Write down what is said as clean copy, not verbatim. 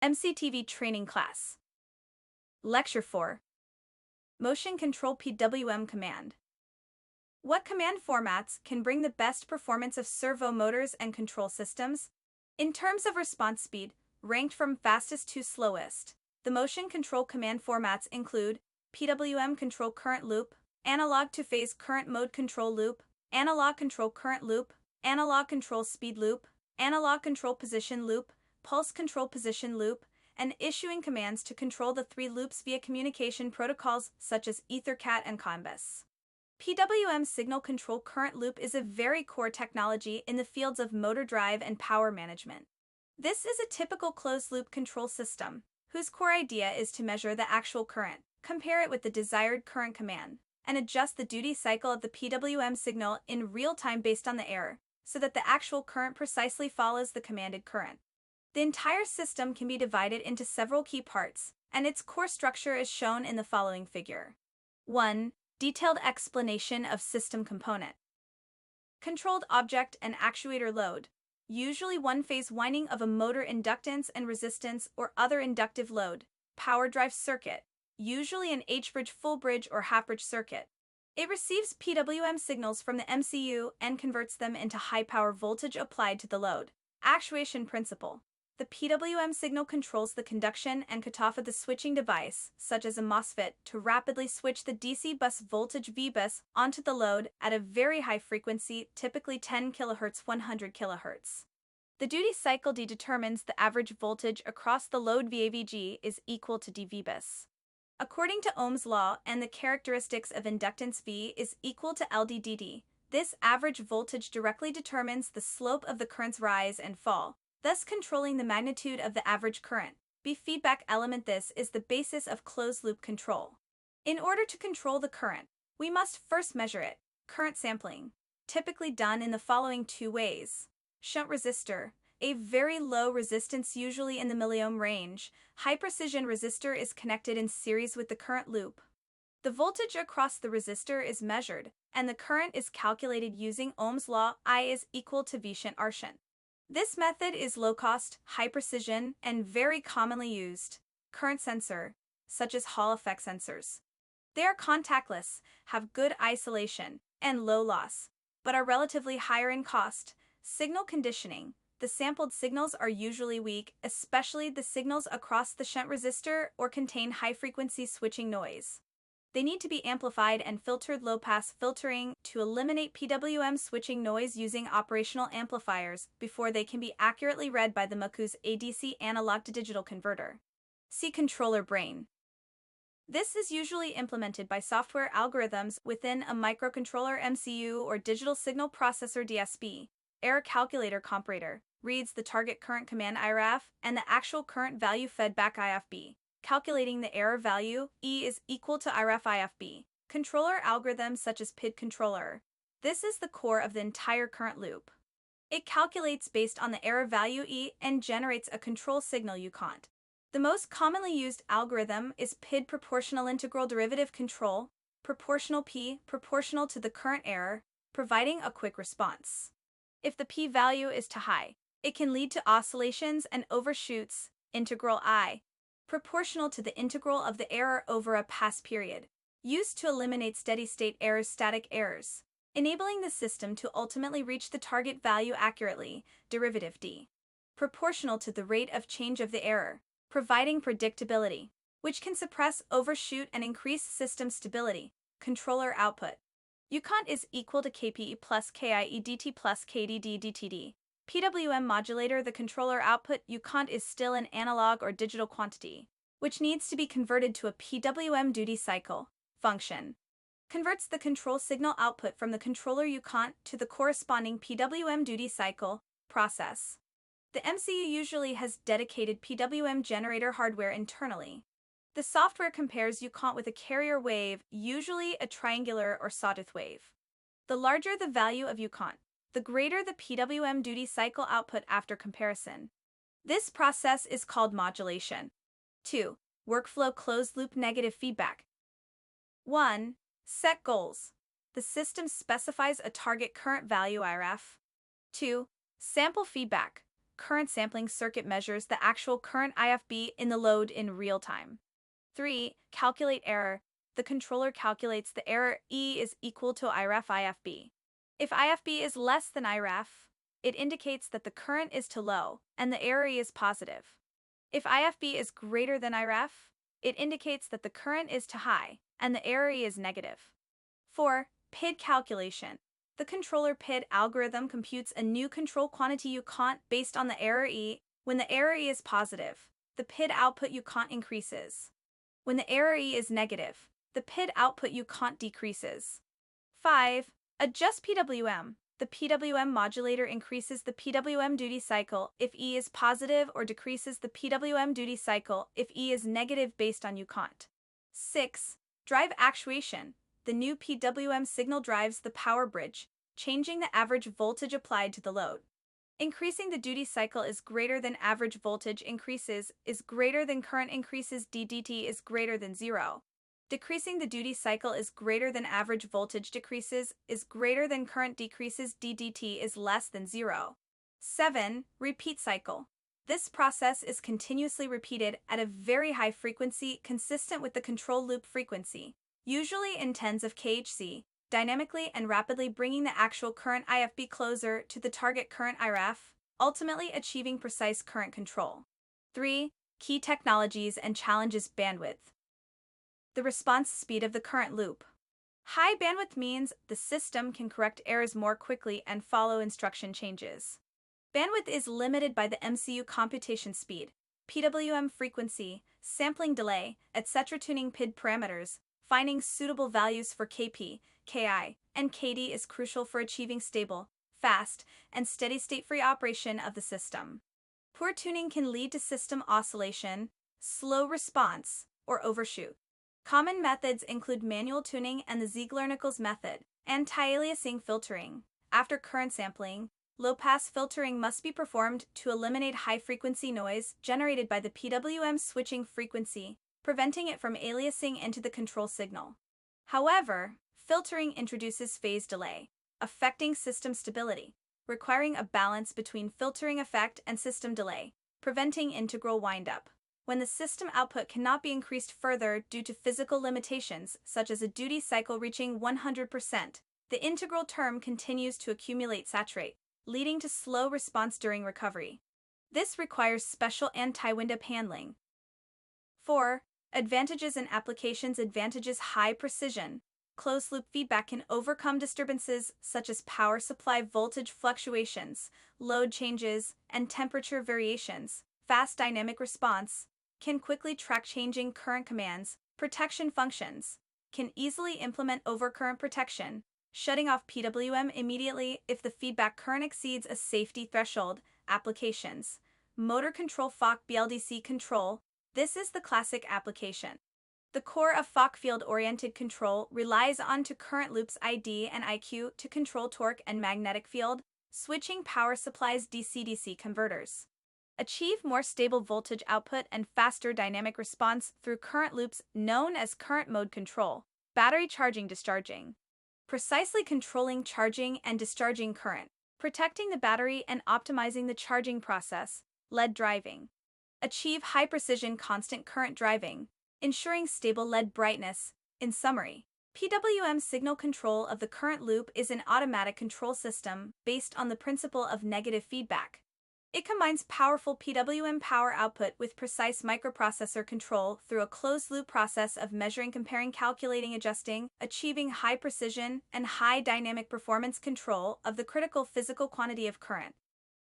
MCTV Training Class. Lecture 4. Motion Control PWM Command. What command formats can bring the best performance of servo motors and control systems? In terms of response speed, ranked from fastest to slowest, the motion control command formats include PWM control current loop, analog to phase current mode control loop, analog control current loop, analog control speed loop, analog control position loop, pulse control position loop, and issuing commands to control the three loops via communication protocols such as EtherCAT and CANbus. PWM signal control current loop is a very core technology in the fields of motor drive and power management. This is a typical closed-loop control system, whose core idea is to measure the actual current, compare it with the desired current command, and adjust the duty cycle of the PWM signal in real time based on the error, so that the actual current precisely follows the commanded current. The entire system can be divided into several key parts, and its core structure is shown in the following figure. 1. Detailed explanation of system component. Controlled object and actuator load, usually one-phase winding of a motor inductance and resistance or other inductive load. Power drive circuit, usually an H-bridge, full bridge, or half-bridge circuit. It receives PWM signals from the MCU and converts them into high-power voltage applied to the load. Actuation principle. The PWM signal controls the conduction and cutoff of the switching device, such as a MOSFET, to rapidly switch the DC bus voltage V-bus onto the load at a very high frequency, typically 10 kHz 100 kHz. The duty cycle D determines the average voltage across the load VAVG is equal to dV-bus. According to Ohm's law and the characteristics of inductance V is equal to LdDd, this average voltage directly determines the slope of the current's rise and fall, thus controlling the magnitude of the average current. B feedback element. This is the basis of closed-loop control. In order to control the current, we must first measure it. Current sampling, typically done in the following two ways. Shunt resistor, a very low resistance usually in the milliohm range. High-precision resistor is connected in series with the current loop. The voltage across the resistor is measured, and the current is calculated using Ohm's law. I is equal to V shunt R shunt. This method is low-cost, high-precision, and very commonly used. Current sensor, such as Hall effect sensors. They are contactless, have good isolation, and low loss, but are relatively higher in cost. Signal conditioning. The sampled signals are usually weak, especially the signals across the shunt resistor, or contain high-frequency switching noise. They need to be amplified and filtered. Low-pass filtering to eliminate PWM switching noise using operational amplifiers before they can be accurately read by the MCU's ADC analog-to-digital converter. See controller brain. This is usually implemented by software algorithms within a microcontroller MCU or digital signal processor DSP. Error calculator comparator reads the target current command IRF and the actual current value fed back IFB. Calculating the error value, E is equal to IRF IFB. Controller algorithms such as PID controller. This is the core of the entire current loop. It calculates based on the error value E and generates a control signal UCont. The most commonly used algorithm is PID proportional integral derivative control, proportional P proportional to the current error, providing a quick response. If the P value is too high, it can lead to oscillations and overshoots. Integral I, proportional to the integral of the error over a past period, used to eliminate steady-state errors, static errors, enabling the system to ultimately reach the target value accurately. Derivative D, proportional to the rate of change of the error, providing predictability, which can suppress overshoot and increase system stability. Controller output. UCont is equal to KPE plus KIE dt plus KDD dTd. PWM modulator. The controller output UCont is still an analog or digital quantity, which needs to be converted to a PWM duty cycle function. Converts the control signal output from the controller UCont to the corresponding PWM duty cycle process. The MCU usually has dedicated PWM generator hardware internally. The software compares UCont with a carrier wave, usually a triangular or sawtooth wave. The larger the value of UCont, the greater the PWM duty cycle output after comparison. This process is called modulation. 2. Workflow closed-loop negative feedback. 1. Set goals. The system specifies a target current value IRF. 2. Sample feedback. current sampling circuit measures the actual current IFB in the load in real time. 3. Calculate error. The controller calculates the error E is equal to IREF IFB. If IFB is less than IREF, it indicates that the current is too low and the error E is positive. If IFB is greater than IREF, it indicates that the current is too high and the error E is negative. 4. PID calculation. The controller PID algorithm computes a new control quantity UCont based on the error E. When the error E is positive, the PID output UCont increases. When the error E is negative, the PID output UCont decreases. 5. Adjust PWM. The PWM modulator increases the PWM duty cycle if E is positive or decreases the PWM duty cycle if E is negative based on UCont. 6. Drive actuation. The new PWM signal drives the power bridge, changing the average voltage applied to the load. Increasing the duty cycle is greater than average voltage increases is greater than current increases DDT is greater than 0. Decreasing the duty cycle is greater than average voltage decreases is greater than current decreases DDT is less than 0. 7. Repeat cycle. This process is continuously repeated at a very high frequency consistent with the control loop frequency, usually in tens of kHz, dynamically and rapidly bringing the actual current IFB closer to the target current IREF, ultimately achieving precise current control. 3. Key technologies and challenges. Bandwidth. The response speed of the current loop. High bandwidth means the system can correct errors more quickly and follow instruction changes. Bandwidth is limited by the MCU computation speed, PWM frequency, sampling delay, etc. Tuning PID parameters, finding suitable values for Kp, Ki, and Kd is crucial for achieving stable, fast, and steady-state free operation of the system. Poor tuning can lead to system oscillation, slow response, or overshoot. Common methods include manual tuning and the Ziegler-Nichols method, anti-aliasing filtering. After current sampling, low-pass filtering must be performed to eliminate high-frequency noise generated by the PWM switching frequency, preventing it from aliasing into the control signal. However, filtering introduces phase delay, affecting system stability, requiring a balance between filtering effect and system delay, preventing integral windup. When the system output cannot be increased further due to physical limitations, such as a duty cycle reaching 100%, the integral term continues to accumulate saturate, leading to slow response during recovery. This requires special anti-windup handling. 4. Advantages and applications. Advantages. High precision. Closed-loop feedback can overcome disturbances such as power supply voltage fluctuations, load changes, and temperature variations. Fast dynamic response. Can quickly track changing current commands. Protection functions. Can easily implement overcurrent protection, shutting off PWM immediately if the feedback current exceeds a safety threshold. Applications. Motor control. FOC BLDC control. This is the classic application. The core of FOC field-oriented control relies on current loops ID and IQ to control torque and magnetic field, switching power supplies DC-DC converters. Achieve more stable voltage output and faster dynamic response through current loops known as current mode control. Battery charging discharging. Precisely controlling charging and discharging current, protecting the battery and optimizing the charging process. LED driving. Achieve high-precision constant current driving, ensuring stable LED brightness. In summary, PWM signal control of the current loop is an automatic control system based on the principle of negative feedback. It combines powerful PWM power output with precise microprocessor control through a closed-loop process of measuring, comparing, calculating, adjusting, achieving high precision and high dynamic performance control of the critical physical quantity of current.